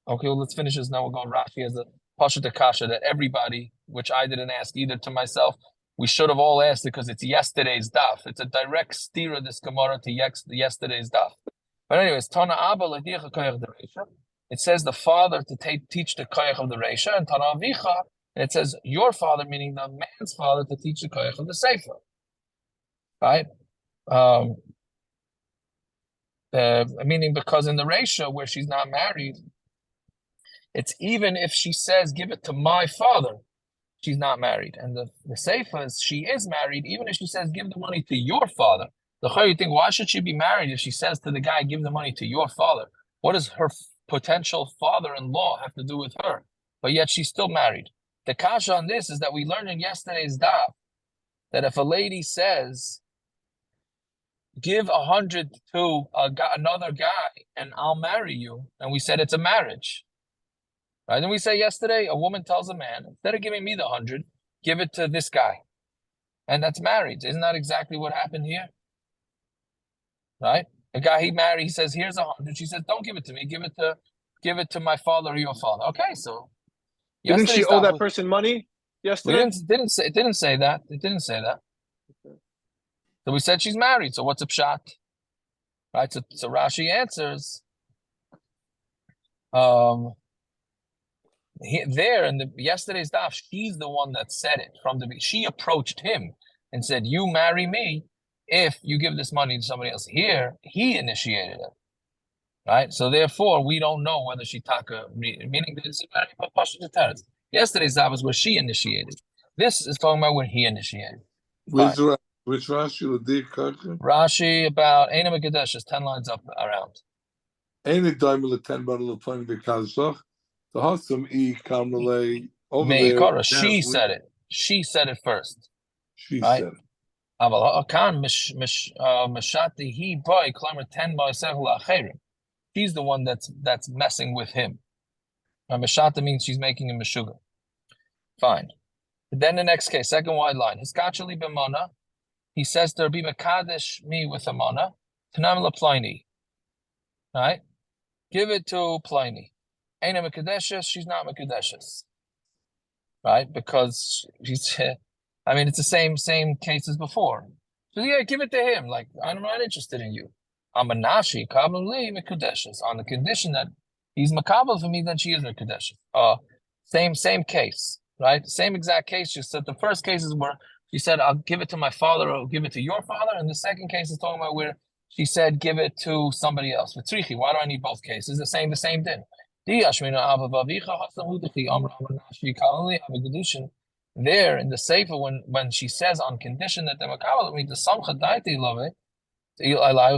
well, let's finish this now. We'll go Rashi as a Pashat Akasha that everybody, which I didn't ask either to myself, we should have all asked it because it's yesterday's daf. It's a direct steer of this Gemara to yesterday's daf. But anyways, Tana Abba Ladicha Koyva the Reisha. It says the father to teach the koyach of the reisha, and Tana Avicha, and it says your father, meaning the man's father, to teach the koyach of the sefer. Right? Meaning because in the reisha where she's not married, it's even if she says give it to my father, she's not married. And the sefer is she is married, even if she says give the money to your father. The choy, you think, why should she be married if she says to the guy give the money to your father? What does her potential father-in-law have to do with her? But yet she's still married. The kasha on this is that we learned in yesterday's daf that if a lady says, give 100 to another guy and I'll marry you, and we said it's a marriage. Right? And we say yesterday, a woman tells a man, instead of giving me the 100, give it to this guy. And that's marriage. Isn't that exactly what happened here? Right? The guy he married, he says, here's 100. She says, don't give it to me. Give it to my father or your father. Okay, so didn't she owe that person money yesterday? It didn't say that. It didn't say that. Okay. So we said she's married. So what's a pshat? Right? So Rashi answers. There in yesterday's daf, she's the one that said it from the. She approached him and said, "You marry me if you give this money to somebody else." Here, he initiated it, right? So therefore, we don't know whether she taka, meaning that it's a very popular terrace. Yesterday's daf was where she initiated. This is talking about when he initiated. Which Rashi? Rashi about Eina Mekadesh is 10 lines up around. Eina Daimel 10 bottle of plenty because the Hasam E Kamale over there. She said it. She said it first. She said it. She's the one that's messing with him. Meshata means she's making him a sugar. Fine. Then the next case, second wide line. Hiskachali b'mana. He says to her, be mekadesh me with a mana. Tanam la Pliny. Right? Give it to Pliny. Ain't a mekadeshes. She's not mekadeshes. Right? Because she's. I mean, it's the same case as before. So yeah, give it to him. Like, I'm not interested in you. I'm a nashi, kabbalah mekudeshes. On the condition that he's makabel for me, then she is mekudeshes. Same case, right? Same exact case. Just that the first cases were she said, I'll give it to my father or I'll give it to your father. And the second case is talking about where she said, give it to somebody else. Why do I need both cases? They're saying the same thing. There in the Sefer, when she says on condition that the Makabal means the Samcha Daiti love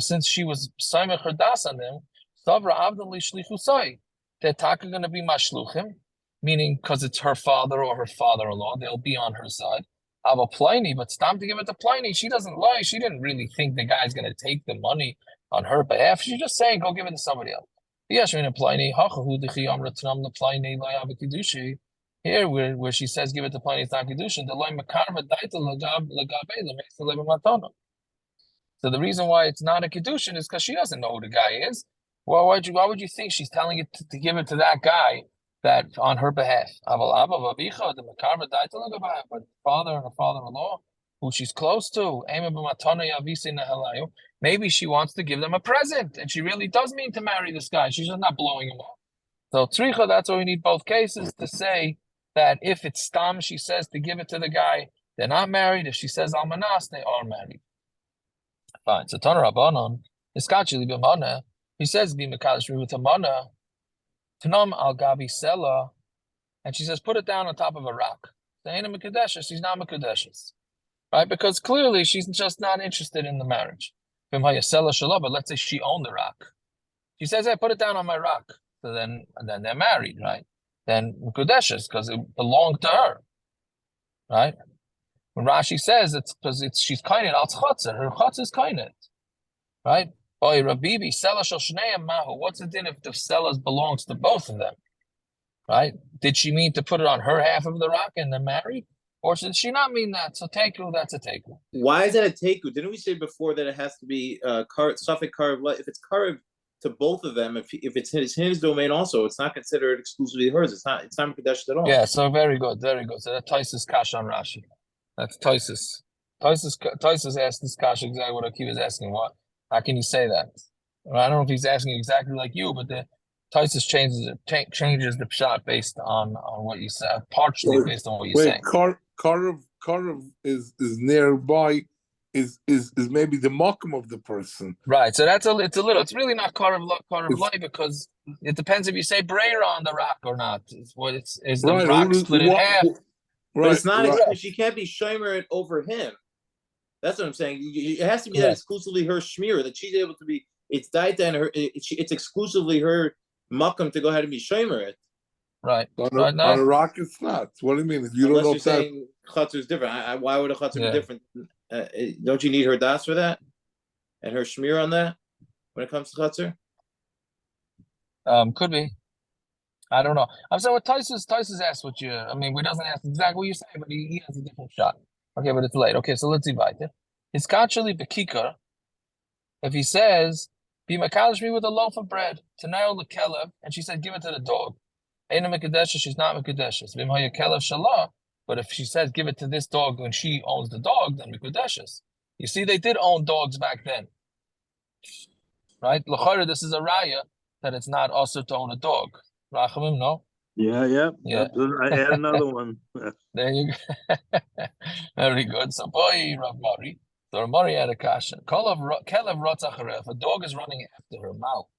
since she was Saimach her das on them, Savra Abdali Shlichusai, they're talking going to be Mashluchim, meaning because it's her father or her father-in-law, they'll be on her side. Ava Pliny, but it's time to give it to Pliny. She doesn't lie. She didn't really think the guy's going to take the money on her behalf. She's just saying, go give it to somebody else. Pliny, here, where she says, give it to Pliny, it's not Kiddushin. So the reason why it's not a Kiddushin is because she doesn't know who the guy is. Well, why would you think she's telling it to give it to that guy that on her behalf? But father and her father-in-law, who she's close to, maybe she wants to give them a present, and she really does mean to marry this guy. She's just not blowing him off. So tzricha, that's why we need both cases to say that if it's stam, she says to give it to the guy, they're not married. If she says almanas, they are married. Fine. So Tana Rabbanon, Iskachili b'mana, he says be mekadosh with a mana, Tanam al gabi sela, and she says put it down on top of a rock. She's not mekudeshes, right? Because clearly she's just not interested in the marriage. But let's say she owned the rock. She says, "Hey, put it down on my rock." So then they're married, right? Then mekudeshes because it belonged to her, right? When Rashi says it's because she's kainet al chotzer, her chotzer is kainet, right? Oy Rabibi sela shel shneim mahu. What's the din if the sellers belongs to both of them, right? Did she mean to put it on her half of the rock and then marry, or did she not mean that? So teku, that's a teku. Why is that a teku? Didn't we say before that it has to be suffix karev? If it's karev to both of them, if it's his domain also, it's not considered exclusively hers. It's not mekadesh at all. Yeah. So very good. So that Taisus kash on Rashi. That's Taisus. Taisus asked this kash exactly what Akiva is asking. What? How can you say that? Well, I don't know if he's asking exactly like you, but the Taisus changes the pshat based on what you said, partially based on what you're saying. Karev is nearby, is maybe the mokum of the person. Right. So it's really not Karev light because it depends if you say Breyer on the rock or not. Is the Right, rock split in half? But it's not. She can't be shomer it over him. That's what I'm saying. It has to be that exclusively her shmir, that she's able to be. It's daita and her. It's exclusively her makam to go ahead and be shomer it. Right. On a rock, it's not. What do you mean? You Unless don't know you're saying chutzner is different. Why would a chutzner be different? Don't you need her das for that, and her shmir on that when it comes to chutzner? Could be. I don't know. I'm saying what Taisus asked what you. I mean, we doesn't ask exactly what you say, but he has a different shot. Okay, but it's late. Okay, so let's divide it. It's kachali bekikar. If he says, "Be makadosh me with a loaf of bread," Tanayo lekelev, and she said, "Give it to the dog." Eina mekadeshes, she's not mekadeshes. B'mhaya kelev shalah. But if she says, "Give it to this dog," when she owns the dog, then mekadeshes. You see, they did own dogs back then, right? L'chayra, this is a raya that it's not also to own a dog. Rachamim, no? Yeah. I add another one. There you go. Very good. So, boy, Rav Mari. So, Rav Mari had a kasha. Kelev rotzach. If a dog is running after her mouth,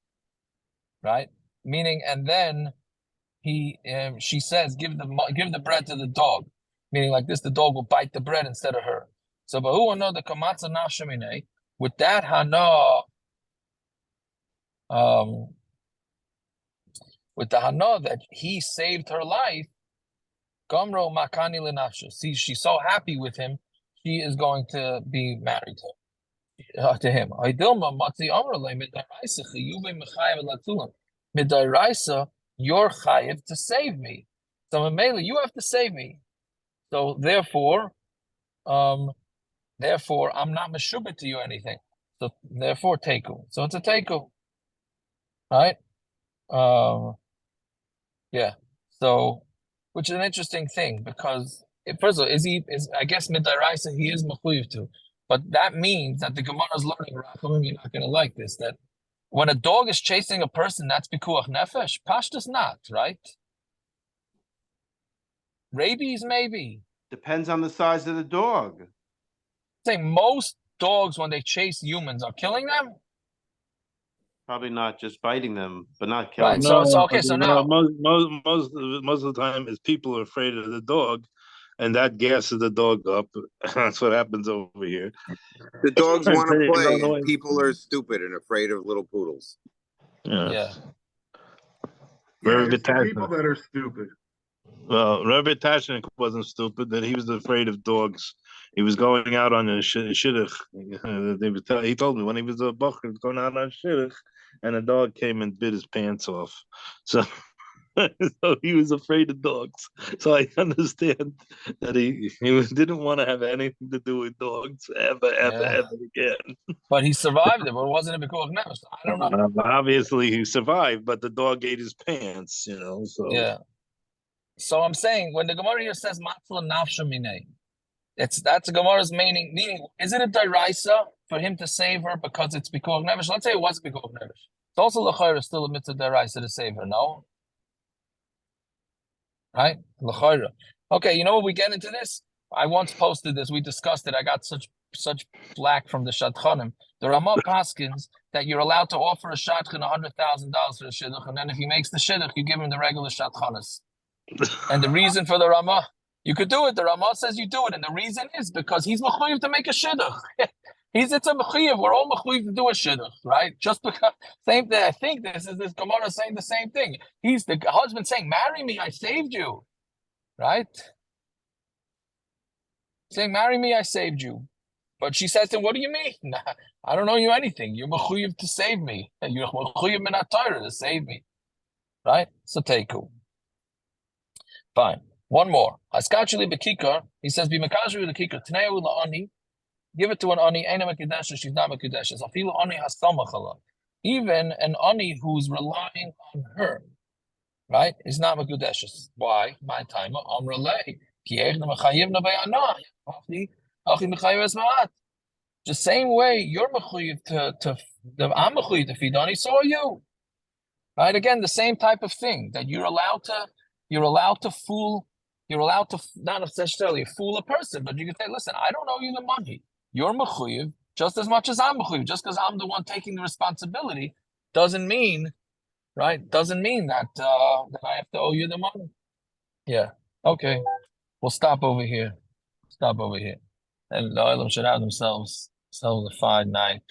right? Meaning, and then she says, give the bread to the dog. Meaning, like this, the dog will bite the bread instead of her. So, Bahu ano the kamatza nashemine. With that hana, with the hana that he saved her life, Gomro makani lenafsha. See, she's so happy with him, she is going to be married to him. Midairaisa, you're chayiv to save me. So Mamela, you have to save me. So therefore, I'm not meshubit to you anything. So therefore, teku. So it's a teku, right? Yeah. So, which is an interesting thing because first of all, I guess midaraisa he is mechuyev to, but that means that the Gemara is learning. Rachamim, you're not going to like this. That when a dog is chasing a person, that's pikuach nefesh. Pashtus not, right? Rabies maybe, Depends on the size of the dog. Say most dogs when they chase humans are killing them. Probably not just biting them, but not Right. killing So them. so okay. So now most of the time is people are afraid of the dog, and that gasses the dog up. That's what happens over here. The dogs In want to play, and Illinois. people are stupid and afraid of little poodles. Yeah. yeah. Yeah, Rebbe it's the people Tashnik. that are stupid. Well, Rebbe Tashnik wasn't stupid; that he was afraid of dogs. He was going out on a shidduch. He told me when he was a buck, he was going out on shidduch, and a dog came and bit his pants off. So, so he was afraid of dogs. So I understand that he didn't want to have anything to do with dogs ever again. But he survived it. But it wasn't a because never. I don't know. Obviously, he survived, but the dog ate his pants. So Yeah. So I'm saying when the Gemara here says matzla nafsha minei, that's Gemara's meaning. Meaning, is it a deraisa for him to save her because it's because nevish? Let's say it was because nevish. It's also l'chayra still a mitzvah deraisa to save her. No, right? L'chayra. Okay, you know what we get into this? I once posted this. We discussed it. I got such flack from the shadchanim. The Ramah paskins that you're allowed to offer a shadchan $100,000 for the shidduch, and then if he makes the shidduch, you give him the regular shadchanas. And the reason for the Ramah, you could do it. The Ramah says you do it, and the reason is because he's mechuyev to make a shidduch. It's a mechuyev. We're all mechuyev to do a shidduch, right? Just because same thing. I think this Gemara saying the same thing. He's the husband saying, "Marry me, I saved you," right? Saying, "Marry me, I saved you." But she says to him, "What do you mean? Nah, I don't owe you anything. You're mechuyev to save me. You're mechuyev min haTorah to save me, right?" So teiku. Fine. One more. Askachuli bekikar. He says, "Be mekazri with the kikar. Tneu la'ani. Give it to an ani. Ain't a mekudesha. She's not mekudesha. Afilu ani hasamachala. Even an ani who's relying on her, right, is not mekudesha. Why? My time. Amrulei. The same way you're mechuyev I'm mechuyev to feed ani. So are you. Right? Again, the same type of thing that you're allowed to fool, not necessarily fool a person, but you can say, listen, I don't owe you the money. You're mechuyev just as much as I'm mechuyev. Just because I'm the one taking the responsibility doesn't mean, right? Doesn't mean that that I have to owe you the money. Yeah. Okay. We'll stop over here. And the Olam should have themselves a fine night.